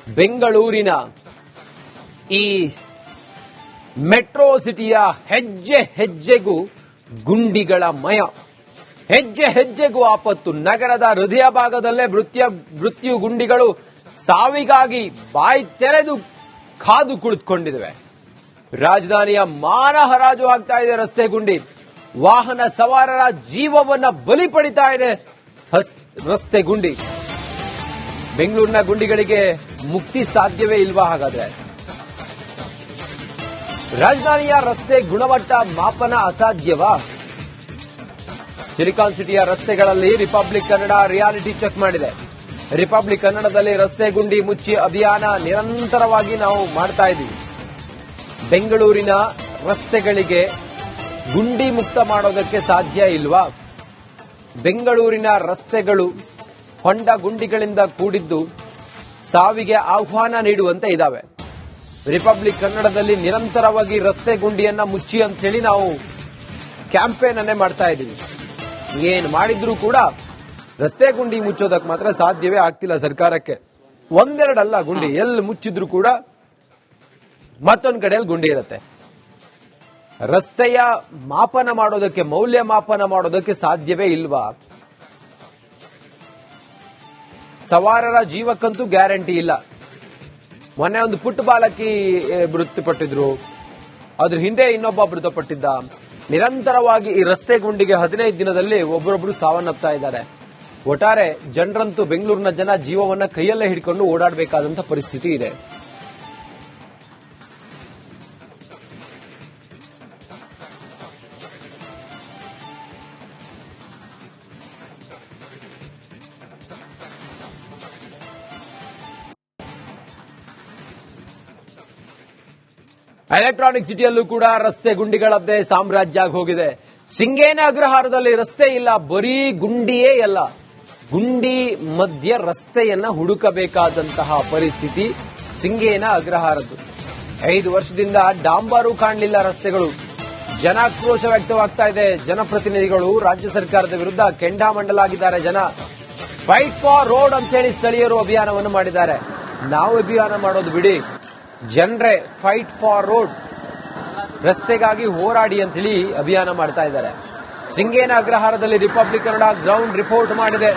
ಬೆಂಗಳೂರಿನ ಈ ಮೆಟ್ರೋ ಸಿಟಿಯ ಹೆಜ್ಜೆ ಹೆಜ್ಜೆಗೂ ಗುಂಡಿಗಳ ಮಯ, ಹೆಜ್ಜೆ ಹೆಜ್ಜೆಗೂ ಆಪತ್ತು. ನಗರದ ಹೃದಯ ಭಾಗದಲ್ಲೇ ಮೃತ್ಯು ಗುಂಡಿಗಳು ಸಾವಿಗಾಗಿ ಬಾಯಿ ತೆರೆದು ಕಾದು ಕುಳಿತುಕೊಂಡಿವೆ. ರಾಜಧಾನಿಯ ಮಾನ ಹರಾಜು ಆಗ್ತಾ ಇದೆ ರಸ್ತೆ ಗುಂಡಿ. ವಾಹನ ಸವಾರರ ಜೀವವನ್ನ ಬಲಿ ಪಡಿತಾ ಇದೆ ರಸ್ತೆ ಗುಂಡಿ. ಬೆಂಗಳೂರಿನ ಗುಂಡಿಗಳಿಗೆ ಮುಕ್ತಿ ಸಾಧ್ಯವೇ ಇಲ್ವಾ? ಹಾಗಾದ್ರೆ ರಾಜಧಾನಿಯ ರಸ್ತೆ ಗುಣಮಟ್ಟ ಮಾಪನ ಅಸಾಧ್ಯವಾ? ಸಿಲಿಕಾನ್ ಸಿಟಿಯ ರಸ್ತೆಗಳಲ್ಲಿ ರಿಪಬ್ಲಿಕ್ ಕನ್ನಡ ರಿಯಾಲಿಟಿ ಚೆಕ್ ಮಾಡಿದೆ. ರಿಪಬ್ಲಿಕ್ ಕನ್ನಡದಲ್ಲಿ ರಸ್ತೆ ಗುಂಡಿ ಮುಚ್ಚಿ ಅಭಿಯಾನ ನಿರಂತರವಾಗಿ ನಾವು ಮಾಡ್ತಾ ಇದ್ದೀವಿ. ಬೆಂಗಳೂರಿನ ರಸ್ತೆಗಳಿಗೆ ಗುಂಡಿ ಮುಕ್ತ ಮಾಡೋದಕ್ಕೆ ಸಾಧ್ಯ ಇಲ್ವಾ? ಬೆಂಗಳೂರಿನ ರಸ್ತೆಗಳು ಹೊಂಡ ಗುಂಡಿಗಳಿಂದ ಕೂಡಿದ್ದು ಸಾವಿಗೆ ಆಹ್ವಾನ ನೀಡುವಂತೆ ಇದ್ದಾವೆ. ರಿಪಬ್ಲಿಕ್ ಕನ್ನಡದಲ್ಲಿ ನಿರಂತರವಾಗಿ ರಸ್ತೆ ಗುಂಡಿಯನ್ನ ಮುಚ್ಚಿ ಅಂತ ಹೇಳಿ ನಾವು ಕ್ಯಾಂಪೇನ್ ಅನ್ನೇ ಮಾಡ್ತಾ ಇದ್ದೀವಿ. ಏನ್ ಮಾಡಿದ್ರೂ ಕೂಡ ರಸ್ತೆ ಗುಂಡಿ ಮುಚ್ಚೋದಕ್ಕೆ ಮಾತ್ರ ಸಾಧ್ಯವೇ ಆಗ್ತಿಲ್ಲ ಸರ್ಕಾರಕ್ಕೆ. ಒಂದೆರಡಲ್ಲ, ಗುಂಡಿ ಎಲ್ಲಿ ಮುಚ್ಚಿದ್ರು ಕೂಡ ಮತ್ತೊಂದು ಕಡೆಯಲ್ಲಿ ಗುಂಡಿ ಇರುತ್ತೆ. ರಸ್ತೆಯ ಮಾಪನ ಮಾಡೋದಕ್ಕೆ, ಮೌಲ್ಯ ಮಾಪನ ಮಾಡೋದಕ್ಕೆ ಸಾಧ್ಯವೇ ಇಲ್ವಾ? ಸವಾರರ ಜೀವಕ್ಕಂತೂ ಗ್ಯಾರಂಟಿ ಇಲ್ಲ. ಮೊನ್ನೆ ಒಂದು ಪುಟ್ಟ ಬಾಲಕಿ ಮೃತಪಟ್ಟಿದ್ರು, ಅದ್ರ ಹಿಂದೆ ಇನ್ನೊಬ್ಬ ಮೃತಪಟ್ಟಿದ್ದ. ನಿರಂತರವಾಗಿ ಈ ರಸ್ತೆ ಗುಂಡಿಗೆ 15 ದಿನದಲ್ಲಿ ಒಬ್ಬರೊಬ್ಬರು ಸಾವನ್ನಪ್ತಾ ಇದ್ದಾರೆ. ಒಟ್ಟಾರೆ ಜನರಂತೂ, ಬೆಂಗಳೂರಿನ ಜನ ಜೀವವನ್ನ ಕೈಯಲ್ಲೇ ಹಿಡ್ಕೊಂಡು ಓಡಾಡಬೇಕಾದಂತ ಪರಿಸ್ಥಿತಿ ಇದೆ. ಎಲೆಕ್ಟ್ರಾನಿಕ್ ಸಿಟಿಯಲ್ಲೂ ಕೂಡ ರಸ್ತೆ ಗುಂಡಿಗಳದ್ದೇ ಸಾಮ್ರಾಜ್ಯ ಆಗಿ ಹೋಗಿದೆ. ಸಿಂಗೇನ ಅಗ್ರಹಾರದಲ್ಲಿ ರಸ್ತೆ ಇಲ್ಲ, ಬರೀ ಗುಂಡಿಯೇ ಎಲ್ಲ. ಗುಂಡಿ ಮಧ್ಯ ರಸ್ತೆಯನ್ನ ಹುಡುಕಬೇಕಾದಂತಹ ಪರಿಸ್ಥಿತಿ ಸಿಂಗೇನ ಅಗ್ರಹಾರದ್ದು. 5 ವರ್ಷದಿಂದ ಡಾಂಬರು ಕಾಣಲಿಲ್ಲ ರಸ್ತೆಗಳು. ಜನಾಕ್ರೋಶ ವ್ಯಕ್ತವಾಗ್ತಾ ಇದೆ. ಜನಪ್ರತಿನಿಧಿಗಳು ರಾಜ್ಯ ಸರ್ಕಾರದ ವಿರುದ್ಧ ಕೆಂಡಾಮಂಡಲಾಗಿದ್ದಾರೆ. ಜನ ಫೈಟ್ ಫಾರ್ ರೋಡ್ ಅಂತ ಹೇಳಿ ಸ್ಥಳೀಯರು ಅಭಿಯಾನವನ್ನು ಮಾಡಿದ್ದಾರೆ. ನಾವು ಅಭಿಯಾನ ಮಾಡೋದು ಬಿಡಿ, ಜನರೇ ಫೈಟ್ ಫಾರ್ ರೋಡ್, ರಸ್ತೆಗಾಗಿ ಹೋರಾಡಿ ಅಂತ ಹೇಳಿ ಅಭಿಯಾನ ಮಾಡ್ತಾ ಇದ್ದಾರೆ. ಸಿಂಗೇನ ಅಗ್ರಹಾರದಲ್ಲಿ ರಿಪಬ್ಲಿಕ್ ಕನ್ನಡ ಗ್ರೌಂಡ್ ರಿಪೋರ್ಟ್ ಮಾಡಿದೆ.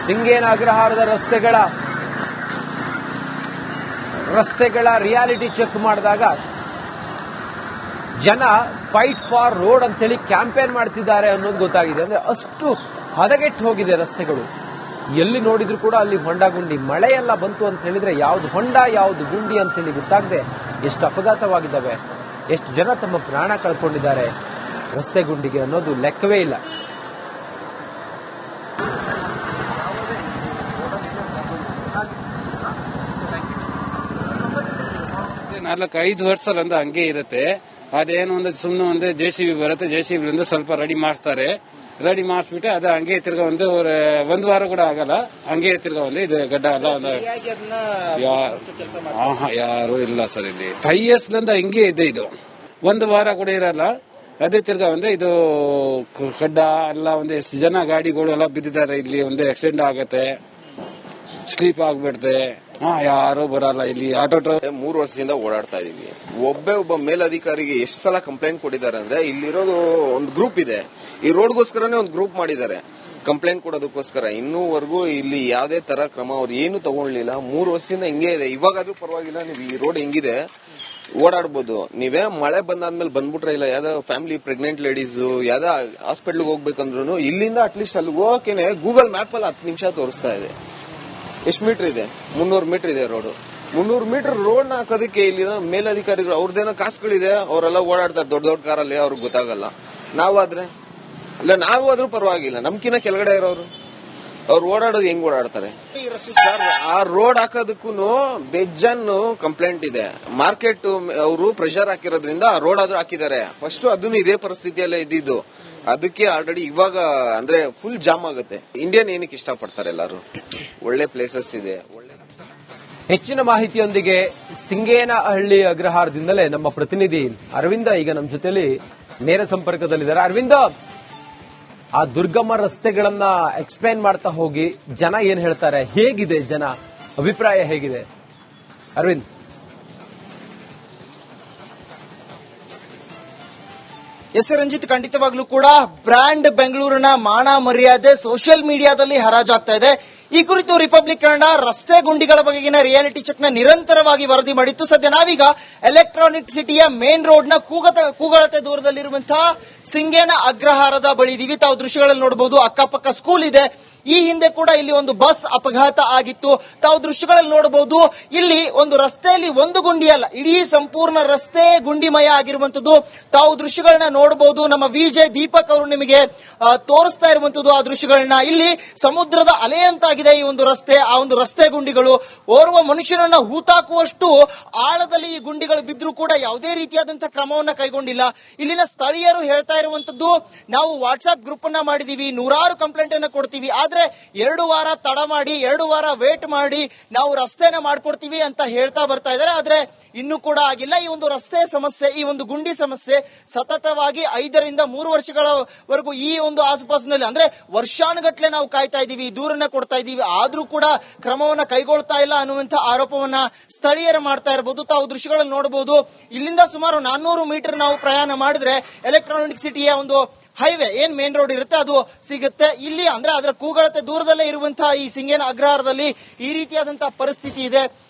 ಸಿಂಗೇನ ಅಗ್ರಹಾರದ ರಸ್ತೆಗಳ ರಿಯಾಲಿಟಿ ಚೆಕ್ ಮಾಡಿದಾಗ ಜನ ಫೈಟ್ ಫಾರ್ ರೋಡ್ ಅಂತ ಹೇಳಿ ಕ್ಯಾಂಪೇನ್ ಮಾಡ್ತಿದ್ದಾರೆ ಅನ್ನೋದು ಗೊತ್ತಾಗಿದೆ. ಅಂದ್ರೆ ಅಷ್ಟು ಹದಗೆಟ್ಟು ಹೋಗಿದೆ ರಸ್ತೆಗಳು. ಎಲ್ಲಿ ನೋಡಿದ್ರು ಕೂಡ ಅಲ್ಲಿ ಹೊಂಡ ಗುಂಡಿ. ಮಳೆಯೆಲ್ಲ ಬಂತು ಅಂತ ಹೇಳಿದ್ರೆ ಯಾವ್ದು ಹೊಂಡ ಯಾವ್ದು ಗುಂಡಿ ಅಂತ ಹೇಳಿ ಗೊತ್ತಾಗದೆ ಎಷ್ಟು ಅಪಘಾತವಾಗಿದ್ದಾವೆ, ಎಷ್ಟು ಜನ ತಮ್ಮ ಪ್ರಾಣ ಕಳ್ಕೊಂಡಿದ್ದಾರೆ ರಸ್ತೆ ಗುಂಡಿಗೆ ಅನ್ನೋದು ಲೆಕ್ಕವೇ ಇಲ್ಲ. ನಾಲ್ಕು 5 ವರ್ಷದಿಂದ ಹಂಗೆ ಇರುತ್ತೆ. ಅದೇನು ಒಂದು ಸುಮ್ಮನೆ ಒಂದು JCB ಬರುತ್ತೆ, JCB ಸ್ವಲ್ಪ ರೆಡಿ ಮಾಡಿಸ್ತಾರೆ. ರೆಡಿ ಮಾಡಿಸ್ಬಿಟ್ಟು ಅದು ಹಂಗೆ ತಿರ್ಗಾ ಒಂದು ವಾರ ಕೂಡ ಆಗಲ್ಲ, ಹಂಗೆ ತಿರ್ಗಾ ಇದು ಗಡ್ಡ ಎಲ್ಲ ಯಾರು ಇಲ್ಲ ಸರ್. ಇಲ್ಲಿ 5 years ಹಿಂಗೆ ಇದೆ. ಇದು ಒಂದು ವಾರ ಕೂಡ ಇರಲ್ಲ. ಅದೇ ತಿರ್ಗಾ ಇದು ಗಡ್ಡ ಎಲ್ಲ ಎಷ್ಟು ಜನ ಗಾಡಿಗಳು ಎಲ್ಲ ಬಿದ್ದಿದ್ದಾರೆ. ಇಲ್ಲಿ ಆಕ್ಸಿಡೆಂಟ್ ಆಗತ್ತೆ, ಸ್ಲೀಪ್ ಆಗ್ಬಿಡ್ತೆ. ಯಾರು ಬರಲ್ಲ ಇಲ್ಲಿ. ಆಟೋ 3 ವರ್ಷದಿಂದ ಓಡಾಡ್ತಾ ಇದೀವಿ. ಒಬ್ಬ ಮೇಲಧಿಕಾರಿಗೆ ಎಷ್ಟು ಸಲ ಕಂಪ್ಲೇಂಟ್ ಕೊಟ್ಟಿದ್ದಾರೆ ಅಂದ್ರೆ, ಇಲ್ಲಿರೋದು ಒಂದು ಗ್ರೂಪ್ ಇದೆ, ಈ ರೋಡ್ಗೋಸ್ಕರನೇ ಒಂದು ಗ್ರೂಪ್ ಮಾಡಿದ್ದಾರೆ ಕಂಪ್ಲೇಂಟ್ ಕೊಡೋದಕ್ಕೋಸ್ಕರ. ಇನ್ನೂವರೆಗೂ ಇಲ್ಲಿ ಯಾವುದೇ ತರ ಕ್ರಮ ಅವ್ರು ಏನು ತಗೊಳ್ಳಿಲ್ಲ. 3 ವರ್ಷದಿಂದ ಹಿಂಗೆ ಇದೆ. ಇವಾಗಾದ್ರೂ ಪರವಾಗಿಲ್ಲ, ನೀವು ಈ ರೋಡ್ ಹೆಂಗಿದೆ ಓಡಾಡ್ಬೋದು. ನೀವೇ ಮಳೆ ಬಂದಾದ್ಮೇಲೆ ಬಂದ್ಬಿಟ್ರೆ ಇಲ್ಲ, ಯಾವ್ದೋ ಫ್ಯಾಮಿಲಿ ಪ್ರೆಗ್ನೆಂಟ್ ಲೇಡೀಸ್ ಯಾವ್ದೋ ಹಾಸ್ಪಿಟಲ್ಗೆ ಹೋಗ್ಬೇಕಂದ್ರೂ ಇಲ್ಲಿಂದ ಅಟ್ಲೀಸ್ಟ್ ಅಲ್ಲಿ ಹೋಗಕ್ಕೆ ಗೂಗಲ್ ಮ್ಯಾಪ್ ಅಲ್ಲಿ 10 ನಿಮಿಷ ತೋರಿಸ್ತಾ ಇದೆ. ಎಷ್ಟು ಮೀಟರ್ ಇದೆ? 300 ಮೀಟರ್ ಇದೆ ರೋಡ್. 300 ಮೀಟರ್ ರೋಡ್ ಹಾಕೋದಕ್ಕೆ ಇಲ್ಲಿ ಮೇಲಧಿಕಾರಿಗಳು ಅವ್ರದ್ದೇನೋ ಕಾಸುಗಳಿದೆ, ಅವರೆಲ್ಲ ಓಡಾಡ್ತಾರೆ ದೊಡ್ಡ ದೊಡ್ಡ ಕಾರಲ್ಲಿ, ಅವ್ರಿಗೆ ಗೊತ್ತಾಗಲ್ಲ. ನಾವಾದ್ರೂ ಪರವಾಗಿಲ್ಲ, ನಮ್ಕಿನ್ನ ಕೆಳಗಡೆ ಇರೋರು ಅವ್ರು ಓಡಾಡೋದು ಹೆಂಗ್ ಓಡಾಡ್ತಾರೆ? ಆ ರೋಡ್ ಹಾಕೋದಕ್ಕೂ ಬೇಜಾನ್ ಕಂಪ್ಲೇಂಟ್ ಇದೆ. ಮಾರ್ಕೆಟ್ ಅವರು ಪ್ರೆಷರ್ ಹಾಕಿರೋದ್ರಿಂದ ಆ ರೋಡ್ ಆದ್ರೂ ಹಾಕಿದ್ದಾರೆ. ಫಸ್ಟ್ ಅದನ್ನು ಇದೇ ಪರಿಸ್ಥಿತಿಯಲ್ಲೇ ಇದ್ದಿದ್ದು. ಅದಕ್ಕೆ ಆಲ್ರೆಡಿ ಇವಾಗ ಫುಲ್ ಜಾಮ್ ಆಗುತ್ತೆ. ಇಂಡಿಯನ್ ಏನಕ್ಕೆ ಇಷ್ಟಪಡ್ತಾರೆ ಎಲ್ಲರೂ? ಒಳ್ಳೆ ಪ್ಲೇಸಸ್ ಇದೆ. ಹೆಚ್ಚಿನ ಮಾಹಿತಿಯೊಂದಿಗೆ ಸಿಂಗೇನಹಳ್ಳಿ ಅಗ್ರಹಾರದಿಂದಲೇ ನಮ್ಮ ಪ್ರತಿನಿಧಿ ಅರವಿಂದ ಈಗ ನಮ್ಮ ಜೊತೆಲಿ ನೇರ ಸಂಪರ್ಕದಲ್ಲಿದ್ದಾರೆ. ಅರವಿಂದ, ಆ ದುರ್ಗಮ ರಸ್ತೆಗಳನ್ನ ಎಕ್ಸ್ಪ್ಲೈನ್ ಮಾಡ್ತಾ ಹೋಗಿ ಜನ ಏನ್ ಹೇಳ್ತಾರೆ, ಹೇಗಿದೆ ಜನ ಅಭಿಪ್ರಾಯ ಹೇಗಿದೆ? ಅರವಿಂದ್. ಎಸ್ ರಂಜಿತ್, ಖಂಡಿತವಾಗ್ಲೂ ಕೂಡ ಬ್ರ್ಯಾಂಡ್ ಬೆಂಗಳೂರಿನ ಮಾನ ಮರ್ಯಾದೆ ಸೋಷಿಯಲ್ ಮೀಡಿಯಾದಲ್ಲಿ ಹರಾಜಾಗ್ತಾ ಇದೆ. ಈ ಕುರಿತು ರಿಪಬ್ಲಿಕ್ ಕನ್ನಡ ರಸ್ತೆ ಗುಂಡಿಗಳ ಬಗೆಗಿನ ರಿಯಾಲಿಟಿ ಚೆಕ್ ನ ನಿರಂತರವಾಗಿ ವರದಿ ಮಾಡಿತ್ತು. ಸದ್ಯ ನಾವೀಗ ಎಲೆಕ್ಟ್ರಾನಿಕ್ ಸಿಟಿಯ ಮೇನ್ ರೋಡ್ ನ ಕೂಗಳತೆ ದೂರದಲ್ಲಿರುವಂತಹ ಸಿಂಗೇನ ಅಗ್ರಹಾರದ ಬಳಿ ಇದೀವಿ. ತಾವು ದೃಶ್ಯಗಳಲ್ಲಿ ನೋಡಬಹುದು, ಅಕ್ಕಪಕ್ಕ ಸ್ಕೂಲ್ ಇದೆ. ಈ ಹಿಂದೆ ಕೂಡ ಇಲ್ಲಿ ಒಂದು ಬಸ್ ಅಪಘಾತ ಆಗಿತ್ತು. ತಾವು ದೃಶ್ಯಗಳಲ್ಲಿ ನೋಡಬಹುದು, ಇಲ್ಲಿ ಒಂದು ರಸ್ತೆಯಲ್ಲಿ ಒಂದು ಗುಂಡಿ ಅಲ್ಲ, ಇಡೀ ಸಂಪೂರ್ಣ ರಸ್ತೆ ಗುಂಡಿಮಯ ಆಗಿರುವಂತದ್ದು ತಾವು ದೃಶ್ಯಗಳನ್ನ ನೋಡಬಹುದು. ನಮ್ಮ ವಿಜಯ್ ದೀಪಕ್ ಅವರು ನಿಮಗೆ ತೋರಿಸ್ತಾ ಇರುವಂತದ್ದು ಆ ದೃಶ್ಯಗಳನ್ನ. ಇಲ್ಲಿ ಸಮುದ್ರದ ಅಲೆಯಂತಾಗಿದೆ ಈ ಒಂದು ರಸ್ತೆ. ಆ ಒಂದು ರಸ್ತೆ ಗುಂಡಿಗಳು ಓರ್ವ ಮನುಷ್ಯನನ್ನ ಹೂತಾಕುವಷ್ಟು ಆಳದಲ್ಲಿ ಈ ಗುಂಡಿಗಳು ಬಿದ್ದರೂ ಕೂಡ ಯಾವುದೇ ರೀತಿಯಾದಂತಹ ಕ್ರಮವನ್ನ ಕೈಗೊಂಡಿಲ್ಲ. ಇಲ್ಲಿನ ಸ್ಥಳೀಯರು ಹೇಳ್ತಾ ಇರುವಂತದ್ದು, ನಾವು ವಾಟ್ಸ್ಆಪ್ ಗ್ರೂಪ್ ಅನ್ನ ಮಾಡಿದೀವಿ, ನೂರಾರು ಕಂಪ್ಲೇಂಟ್ ಅನ್ನ ಕೊಡ್ತೀವಿ, ಆದ್ರೆ 2 ವಾರ ತಡ ಮಾಡಿ 2 ವಾರ ವೇಟ್ ಮಾಡಿ ನಾವು ರಸ್ತೆನ ಮಾಡ್ಕೊಡ್ತೀವಿ ಅಂತ ಹೇಳ್ತಾ ಬರ್ತಾ ಇದ್ದಾರೆ. ಆದ್ರೆ ಇನ್ನೂ ಕೂಡ ಆಗಿಲ್ಲ. ಈ ಒಂದು ರಸ್ತೆ ಸಮಸ್ಯೆ, ಈ ಒಂದು ಗುಂಡಿ ಸಮಸ್ಯೆ ಸತತವಾಗಿ 5 ರಿಂದ 3 ವರ್ಷಗಳವರೆಗೂ ಈ ಒಂದು ಆಸುಪಾಸಿನಲ್ಲಿ, ಅಂದ್ರೆ ವರ್ಷಾನುಗಟ್ಲೆ ನಾವು ಕಾಯ್ತಾ ಇದೀವಿ, ದೂರನ್ನ ಕೊಡ್ತಾ ಇದೀವಿ, ಆದ್ರೂ ಕೂಡ ಕ್ರಮವನ್ನ ಕೈಗೊಳ್ತಾ ಇಲ್ಲ ಅನ್ನುವಂತ ಆರೋಪವನ್ನ ಸ್ಥಳೀಯರು ಮಾಡ್ತಾ ಇರಬಹುದು. ತಾವು ದೃಶ್ಯಗಳಲ್ಲಿ ನೋಡಬಹುದು, ಇಲ್ಲಿಂದ ಸುಮಾರು 400 ಮೀಟರ್ ನಾವು ಪ್ರಯಾಣ ಮಾಡಿದ್ರೆ ಎಲೆಕ್ಟ್ರಾನಿಕ್ ಸಿಟಿಯ ಒಂದು ಹೈವೇ ಏನ್ ಮೇನ್ ರೋಡ್ ಇರುತ್ತೆ ಅದು ಸಿಗುತ್ತೆ. ಇಲ್ಲಿ ಅಂದ್ರೆ ಅದರ ಕೂಗಳತೆ ದೂರದಲ್ಲೇ ಇರುವಂತಹ ಈ ಸಿಂಗೇನ ಅಗ್ರಹಾರದಲ್ಲಿ ಈ ರೀತಿಯಾದಂತಹ ಪರಿಸ್ಥಿತಿ ಇದೆ.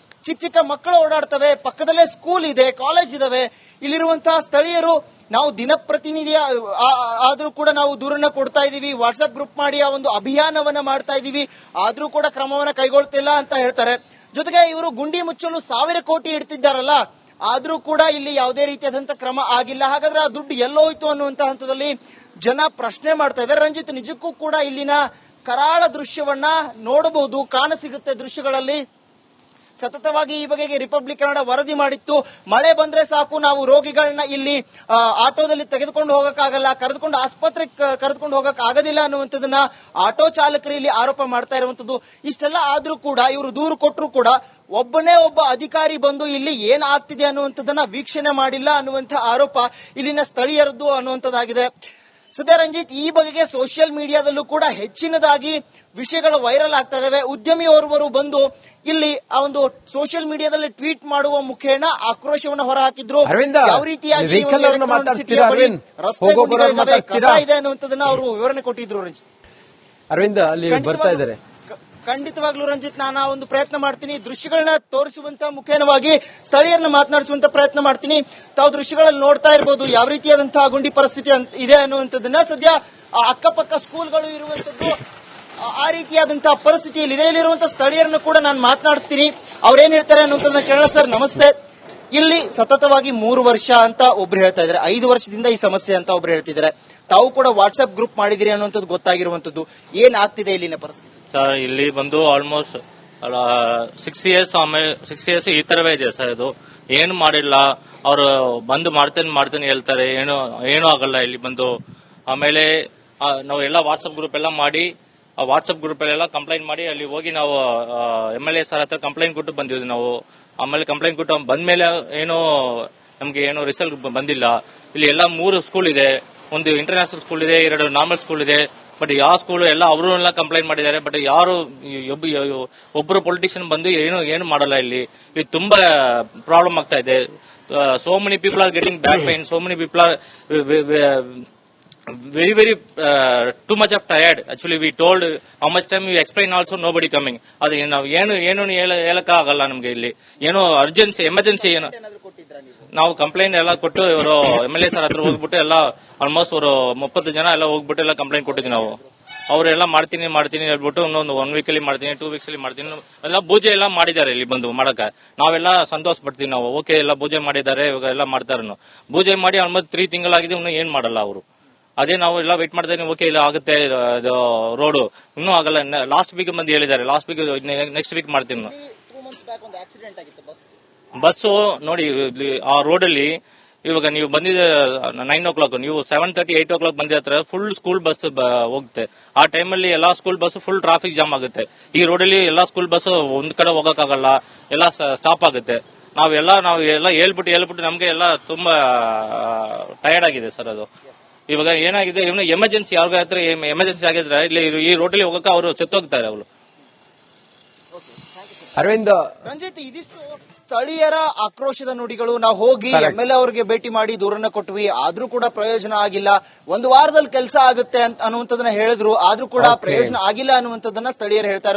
ಚಿಕ್ಕ ಚಿಕ್ಕ ಮಕ್ಕಳು ಓಡಾಡ್ತವೆ, ಪಕ್ಕದಲ್ಲೇ ಸ್ಕೂಲ್ ಇದೆ, ಕಾಲೇಜ್ ಇದಾವೆ. ಇಲ್ಲಿರುವಂತಹ ಸ್ಥಳೀಯರು, ನಾವು ದಿನಪ್ರತಿನಿಧಿ ಆದ್ರೂ ಕೂಡ ನಾವು ದೂರನ್ನ ಕೊಡ್ತಾ ಇದೀವಿ, ವಾಟ್ಸ್ಆಪ್ ಗ್ರೂಪ್ ಮಾಡಿ ಆ ಒಂದು ಅಭಿಯಾನವನ್ನ ಮಾಡ್ತಾ ಇದೀವಿ, ಆದ್ರೂ ಕೂಡ ಕ್ರಮವನ್ನ ಕೈಗೊಳ್ತಿಲ್ಲ ಅಂತ ಹೇಳ್ತಾರೆ. ಜೊತೆಗೆ ಇವರು ಗುಂಡಿ ಮುಚ್ಚಲು 1000 ಕೋಟಿ ಇಡ್ತಿದ್ದಾರಲ್ಲ, ಆದ್ರೂ ಕೂಡ ಇಲ್ಲಿ ಯಾವುದೇ ರೀತಿಯಾದಂತಹ ಕ್ರಮ ಆಗಿಲ್ಲ. ಹಾಗಾದ್ರೆ ಆ ದುಡ್ಡು ಎಲ್ಲೋಯ್ತು ಅನ್ನುವಂತ ಹಂತದಲ್ಲಿ ಜನ ಪ್ರಶ್ನೆ ಮಾಡ್ತಾ ಇದ್ದಾರೆ. ರಂಜಿತ್, ನಿಜಕ್ಕೂ ಕೂಡ ಇಲ್ಲಿನ ಕರಾಳ ದೃಶ್ಯವನ್ನ ನೋಡಬಹುದು, ಕಾಣಸಿಗುತ್ತೆ ದೃಶ್ಯಗಳಲ್ಲಿ. ಸತತವಾಗಿ ಈ ಬಗೆಗೆ ರಿಪಬ್ಲಿಕ್ ಕನ್ನಡ ವರದಿ ಮಾಡಿತ್ತು. ಮಳೆ ಬಂದ್ರೆ ಸಾಕು, ನಾವು ರೋಗಿಗಳನ್ನ ಇಲ್ಲಿ ಆಟೋದಲ್ಲಿ ತೆಗೆದುಕೊಂಡು ಹೋಗಕ್ಕಾಗಲ್ಲ, ಕರೆದುಕೊಂಡು ಆಸ್ಪತ್ರೆಗೆ ಕರೆದುಕೊಂಡು ಹೋಗಕ್ ಆಗೋದಿಲ್ಲ ಅನ್ನುವಂಥದ್ದನ್ನ ಆಟೋ ಚಾಲಕರು ಇಲ್ಲಿ ಆರೋಪ ಮಾಡ್ತಾ ಇರುವಂತದ್ದು. ಇಷ್ಟೆಲ್ಲ ಆದ್ರೂ ಕೂಡ, ಇವರು ದೂರು ಕೊಟ್ಟರು ಕೂಡ ಒಬ್ಬನೇ ಒಬ್ಬ ಅಧಿಕಾರಿ ಬಂದು ಇಲ್ಲಿ ಏನ್ ಆಗ್ತಿದೆ ಅನ್ನುವಂಥದ್ದನ್ನ ವೀಕ್ಷಣೆ ಮಾಡಿಲ್ಲ ಅನ್ನುವಂಥ ಆರೋಪ ಇಲ್ಲಿನ ಸ್ಥಳೀಯರದ್ದು ಅನ್ನುವಂಥದ್ದಾಗಿದೆ. ಸದ್ಯ ರಂಜಿತ್, ಈ ಬಗೆಗೆ ಸೋಷಿಯಲ್ ಮೀಡಿಯಾದಲ್ಲೂ ಕೂಡ ಹೆಚ್ಚಿನದಾಗಿ ವಿಷಯಗಳು ವೈರಲ್ ಆಗ್ತಾ ಇದಾವೆ. ಉದ್ಯಮಿಯೋರ್ವರು ಬಂದು ಇಲ್ಲಿ ಆ ಒಂದು ಸೋಷಿಯಲ್ ಮೀಡಿಯಾದಲ್ಲಿ ಟ್ವೀಟ್ ಮಾಡುವ ಮುಖೇನ ಆಕ್ರೋಶವನ್ನು ಹೊರಹಾಕಿದ್ರು. ಯಾವ ರೀತಿಯಾಗಿ ರಸ್ತೆ ಗುಂಡಿಗಳಿದ್ದಾವೆ, ಕಸ ಇದೆ ಅನ್ನುವಂಥದ್ದನ್ನ ಅವರು ವಿವರಣೆ ಕೊಟ್ಟಿದ್ರು. ರಂಜಿತ್, ಅರವಿಂದ್ ಅಲ್ಲಿ ಬರ್ತಾ ಇದ್ದಾರೆ. ಖಂಡಿತವಾಗ್ಲೂ ರಂಜಿತ್, ನಾನು ಆ ಒಂದು ಪ್ರಯತ್ನ ಮಾಡ್ತೀನಿ, ದೃಶ್ಯಗಳನ್ನ ತೋರಿಸುವಂತ ಮುಖೇನವಾಗಿ ಸ್ಥಳೀಯರನ್ನ ಮಾತನಾಡಿಸುವಂತ ಪ್ರಯತ್ನ ಮಾಡ್ತೀನಿ. ತಾವು ದೃಶ್ಯಗಳಲ್ಲಿ ನೋಡ್ತಾ ಇರಬಹುದು ಯಾವ ರೀತಿಯಾದಂತಹ ಗುಂಡಿ ಪರಿಸ್ಥಿತಿ ಇದೆ ಅನ್ನುವಂಥದ್ದನ್ನ. ಸದ್ಯ ಅಕ್ಕಪಕ್ಕ ಸ್ಕೂಲ್ಗಳು ಇರುವಂತದ್ದು ಆ ರೀತಿಯಾದಂತಹ ಪರಿಸ್ಥಿತಿಯಲ್ಲಿದೆ. ಇಲ್ಲಿರುವಂತಹ ಸ್ಥಳೀಯರನ್ನು ಕೂಡ ನಾನು ಮಾತನಾಡ್ತೀನಿ, ಅವ್ರೇನ್ ಹೇಳ್ತಾರೆ ಅನ್ನುವಂಥದ್ದನ್ನ ಕೇಳೋಣ. ಸರ್ ನಮಸ್ತೆ. ಇಲ್ಲಿ ಸತತವಾಗಿ 3 ವರ್ಷ ಅಂತ ಒಬ್ರು ಹೇಳ್ತಾ ಇದ್ದಾರೆ, 5 ವರ್ಷದಿಂದ ಈ ಸಮಸ್ಯೆ ಅಂತ ಒಬ್ರು ಹೇಳ್ತಿದ್ದಾರೆ. ತಾವು ಕೂಡ ವಾಟ್ಸ್ಆಪ್ ಗ್ರೂಪ್ ಮಾಡಿದಿರಿ ಅನ್ನುವಂಥದ್ದು ಗೊತ್ತಾಗಿರುವಂತದ್ದು. ಏನ್ ಆಗ್ತಿದೆ ಇಲ್ಲಿನ ಪರಿಸ್ಥಿತಿ? ಸರ್, ಇಲ್ಲಿ ಬಂದು ಆಲ್ಮೋಸ್ಟ್ 6 ಇಯರ್ಸ್ ಈ ತರವೇ ಇದೆ ಸರ್. ಇದು ಏನು ಮಾಡಿಲ್ಲ, ಅವರು ಬಂದು ಮಾಡ್ತೇನೆ ಹೇಳ್ತಾರೆ, ಏನು ಆಗಲ್ಲ ಇಲ್ಲಿ ಬಂದು. ಆಮೇಲೆ ನಾವು ಎಲ್ಲ ವಾಟ್ಸ್ಆಪ್ ಗ್ರೂಪ್ ಎಲ್ಲ ಮಾಡಿ, ಆ ವಾಟ್ಸ್ಆಪ್ ಗ್ರೂಪ್ ಎಲ್ಲ ಕಂಪ್ಲೇಂಟ್ ಮಾಡಿ ಅಲ್ಲಿ ಹೋಗಿ ನಾವು MLA ಸರ್ ಹತ್ರ ಕಂಪ್ಲೇಂಟ್ ಕೊಟ್ಟು ಬಂದಿದ್ವಿ ನಾವು. ಆಮೇಲೆ ಕಂಪ್ಲೇಂಟ್ ಕೊಟ್ಟು ಬಂದ್ಮೇಲೆ ನಮ್ಗೆ ಏನೋ ರಿಸಲ್ಟ್ ಬಂದಿಲ್ಲ. ಇಲ್ಲಿ ಎಲ್ಲ 3 ಸ್ಕೂಲ್ ಇದೆ, ಒಂದು ಇಂಟರ್ನ್ಯಾಷನಲ್ ಸ್ಕೂಲ್ ಇದೆ, 2 ನಾರ್ಮಲ್ ಸ್ಕೂಲ್ ಇದೆ. ಬಟ್ ಯಾವ ಸ್ಕೂಲ್ ಎಲ್ಲ ಅವರು ಕಂಪ್ಲೇಂಟ್ ಮಾಡಿದ್ದಾರೆ. ಬಟ್ ಯಾರು ಒಬ್ಬರು ಪೊಲಿಟಿಷಿಯನ್ ಬಂದು ಏನು ಮಾಡಲ್ಲ. ಇಲ್ಲಿ ತುಂಬಾ ಪ್ರಾಬ್ಲಮ್ ಆಗ್ತಾ ಇದೆ. So many people are getting back pain, so many people are very too much of tired. Actually we told how much time we explain, also nobody coming. ಅದು ನಾವು ಏನು ಹೇಳಕ್ಕ ಆಗಲ್ಲ ನಮ್ಗೆ. ಇಲ್ಲಿ ಏನೋ ಎಮರ್ಜೆನ್ಸಿ ಏನು ನಾವು ಕಂಪ್ಲೇಂಟ್ ಎಲ್ಲ ಕೊಟ್ಟು ಇವರು MLA ಸರ್ ಹತ್ರ ಹೋಗ್ಬಿಟ್ಟು ಎಲ್ಲ ಆಲ್ಮೋಸ್ಟ್ ಅವರು 30 ಜನ ಎಲ್ಲ ಹೋಗ್ಬಿಟ್ಟು ಎಲ್ಲ ಕಂಪ್ಲೇಂಟ್ ಕೊಟ್ಟಿದ್ವಿ ನಾವು. ಅವರೆಲ್ಲ ಮಾಡ್ತೀನಿ ಹೇಳ್ಬಿಟ್ಟು ಇನ್ನೊಂದು 1 ವೀಕ್ ಅಲ್ಲಿ ಮಾಡ್ತೀನಿ, 2 ವೀಕ್ಸ್ ಅಲ್ಲಿ ಮಾಡ್ತೀನಿ ಎಲ್ಲ ಪೂಜೆ ಎಲ್ಲ ಮಾಡಿದ್ದಾರೆ ಇಲ್ಲಿ ಬಂದು ಮಾಡಕ. ನಾವೆಲ್ಲ ಸಂತೋಷ ಪಡ್ತೀವಿ ನಾವು. ಓಕೆ, ಎಲ್ಲ ಪೂಜೆ ಮಾಡಿದ್ದಾರೆ, ಇವಾಗ ಎಲ್ಲ ಮಾಡ್ತಾರೆ. ಪೂಜೆ ಮಾಡಿ ಆಲ್ಮೋಸ್ಟ್ 3 ತಿಂಗಳಾಗಿದೆ, ಇನ್ನೂ ಏನ್ ಮಾಡಲ್ಲ ಅವರು. ಅದೇ ನಾವು ಎಲ್ಲ ವೇಟ್ ಮಾಡ್ತಾ ಇದೀವಿ. ಓಕೆ, ಇಲ್ಲ ಆಗುತ್ತೆ ರೋಡ್, ಇನ್ನೂ ಆಗಲ್ಲ. ಲಾಸ್ಟ್ ವೀಕ್ ಬಂದು ಹೇಳಿದ್ದಾರೆ, ಲಾಸ್ಟ್ ವೀಕ್ ನೆಕ್ಸ್ಟ್ ವೀಕ್ ಮಾಡ್ತೀನಿ. ಬಸ್ಸು ನೋಡಿ ಆ ರೋಡ್ ಅಲ್ಲಿ ಇವಾಗ ನೀವು ಬಂದಿದೆ 9 o'clock, ನೀವು 7:30 8 o'clock ಬಂದಿದ್ರೆ ಫುಲ್ ಸ್ಕೂಲ್ ಬಸ್ ಹೋಗುತ್ತೆ. ಆ ಟೈಮಲ್ಲಿ ಎಲ್ಲಾ school bus full traffic jam ಆಗುತ್ತೆ. ಈ ರೋಡಲ್ಲಿ ಎಲ್ಲಾ ಸ್ಕೂಲ್ ಬಸ್ ಒಂದ್ ಕಡೆ ಹೋಗಕ್ಕಾಗಲ್ಲ, ಎಲ್ಲ ಸ್ಟಾಪ್ ಆಗುತ್ತೆ. ನಾವೆಲ್ಲ ಹೇಳ್ಬಿಟ್ಟು ನಮ್ಗೆ ಎಲ್ಲ ತುಂಬಾ ಟಯರ್ಡ್ ಆಗಿದೆ ಸರ್. ಅದು ಇವಾಗ ಏನಾಗಿದೆ, ಎಮರ್ಜೆನ್ಸಿ ಯಾರಿಗ ಹತ್ರ ಎಮರ್ಜೆನ್ಸಿ ಆಗಿದ್ರೆ ಇಲ್ಲಿ ಈ ರೋಡಲ್ಲಿ ಹೋಗಕ್ಕೆ ಅವರು ಸತ್ತೋಗ್ತಾರೆ ಅವರು. ಅರವಿಂದ್, ರಂಜಿತ್, ಇದಿಷ್ಟು ಸ್ಥಳೀಯರ ಆಕ್ರೋಶದ ನುಡಿಗಳು. ನಾವು ಹೋಗಿ MLA ಅವರಿಗೆ ಭೇಟಿ ಮಾಡಿ ದೂರನ್ನ ಕೊಟ್ವಿ, ಆದ್ರೂ ಕೂಡ ಪ್ರಯೋಜನ ಆಗಿಲ್ಲ. ಒಂದು ವಾರದಲ್ಲಿ ಕೆಲಸ ಆಗುತ್ತೆ ಅನ್ನುವಂಥದ್ದನ್ನ ಹೇಳಿದ್ರು, ಆದ್ರೂ ಕೂಡ ಪ್ರಯೋಜನ ಆಗಿಲ್ಲ ಅನ್ನುವಂಥದ್ದನ್ನ ಸ್ಥಳೀಯರು ಹೇಳ್ತಾರೆ.